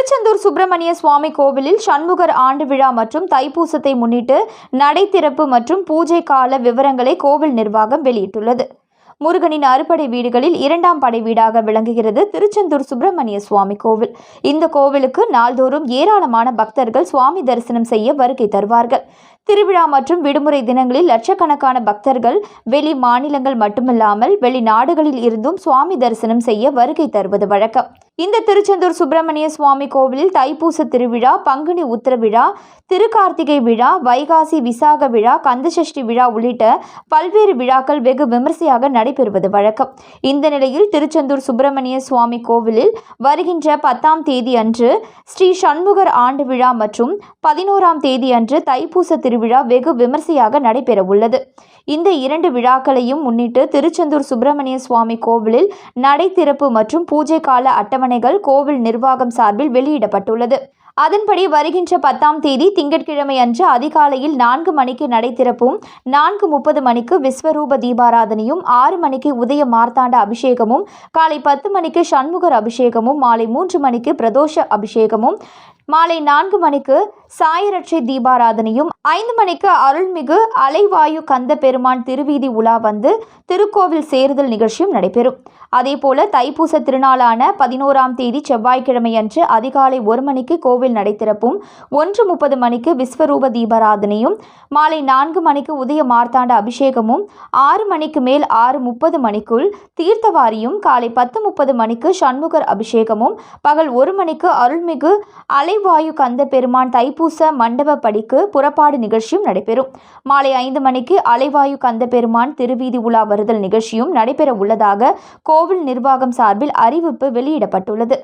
திருச்செந்தூர் சுப்பிரமணிய சுவாமி கோவிலில் சண்முகர் ஆண்டு விழா மற்றும் தைப்பூசத்தை முன்னிட்டு நடை திறப்பு மற்றும் பூஜை கால விவரங்களை கோவில் நிர்வாகம் வெளியிட்டுள்ளது. முருகனின் அறுபடை வீடுகளில் 2ஆம் படை வீடாக விளங்குகிறது திருச்செந்தூர் சுப்பிரமணிய சுவாமி கோவில். இந்த கோவிலுக்கு நாள்தோறும் ஏராளமான பக்தர்கள் சுவாமி தரிசனம் செய்ய வருகை தருவார்கள். திருவிழா மற்றும் விடுமுறை தினங்களில் லட்சக்கணக்கான பக்தர்கள் வெளி மாநிலங்கள் மட்டுமில்லாமல் வெளிநாடுகளில் இருந்தும் சுவாமி தரிசனம் செய்ய வருகை தருவது வழக்கம். இந்த திருச்செந்தூர் சுப்பிரமணிய சுவாமி கோவிலில் தைப்பூச திருவிழா, பங்குனி உத்திர விழா, திருக்கார்த்திகை விழா, வைகாசி விசாக விழா, கந்தசஷ்டி விழா உள்ளிட்ட பல்வேறு விழாக்கள் வெகு விமர்சையாக நடைபெறுவது வழக்கம். இந்த நிலையில் திருச்செந்தூர் சுப்பிரமணிய சுவாமி கோவிலில் வருகின்ற 10ஆம் தேதி அன்று ஸ்ரீ சண்முகர் ஆண்டு விழா மற்றும் 11ஆம் தேதி அன்று தைப்பூச திருவிழா வெகு விமர்சையாக நடைபெற உள்ளது. இந்த 2 விழாக்களையும் முன்னிட்டு திருச்செந்தூர் சுப்பிரமணிய சுவாமி கோவிலில் நடை திறப்பு மற்றும் பூஜை கால அட்டவணைகள் கோவில் நிர்வாகம் சார்பில் வெளியிடப்பட்டுள்ளது. அதன்படி வருகின்ற 10ஆம் தேதி திங்கட்கிழமை அன்று அதிகாலையில் 4 மணிக்கு நடை திறப்பும், 4:30 மணிக்கு விஸ்வரூப தீபாராதனையும், 6 மணிக்கு உதய மார்த்தாண்ட அபிஷேகமும், காலை 10 மணிக்கு சண்முகர் அபிஷேகமும், மாலை 3 மணிக்கு பிரதோஷ அபிஷேகமும், மாலை 4 மணிக்கு சாயரட்சை தீபாராதனையும், 5 மணிக்கு அருள்மிகு அலைவாயு கந்த பெருமான் திருவீதி உலா வந்து திருக்கோவில் சேருதல் நிகழ்ச்சியும் நடைபெறும். அதேபோல தைப்பூச திருநாளான 11ஆம் தேதி செவ்வாய்க்கிழமை அன்று அதிகாலை 1 மணிக்கு கோவில் நடை திறப்பும், 1:30 மணிக்கு விஸ்வரூப தீபாராதனையும், மாலை 4 மணிக்கு உதய மார்த்தாண்ட அபிஷேகமும், 6 மணிக்கு மேல் 6:30 மணிக்குள் தீர்த்தவாரியும், காலை 10:30 மணிக்கு சண்முகர் அபிஷேகமும், பகல் 1 மணிக்கு அருள்மிகு அலைவாயு கந்த பெருமான் தைப்பூச மண்டப படிக்கு புறப்பாடு நிகழ்ச்சியும் நடைபெறும். மாலை 5 மணிக்கு அலைவாயு கந்த பெருமான் திருவீதி உலா வருதல் நிகழ்ச்சியும் நடைபெற உள்ளதாக கோவில் நிர்வாகம் சார்பில் அறிவிப்பு வெளியிடப்பட்டுள்ளது.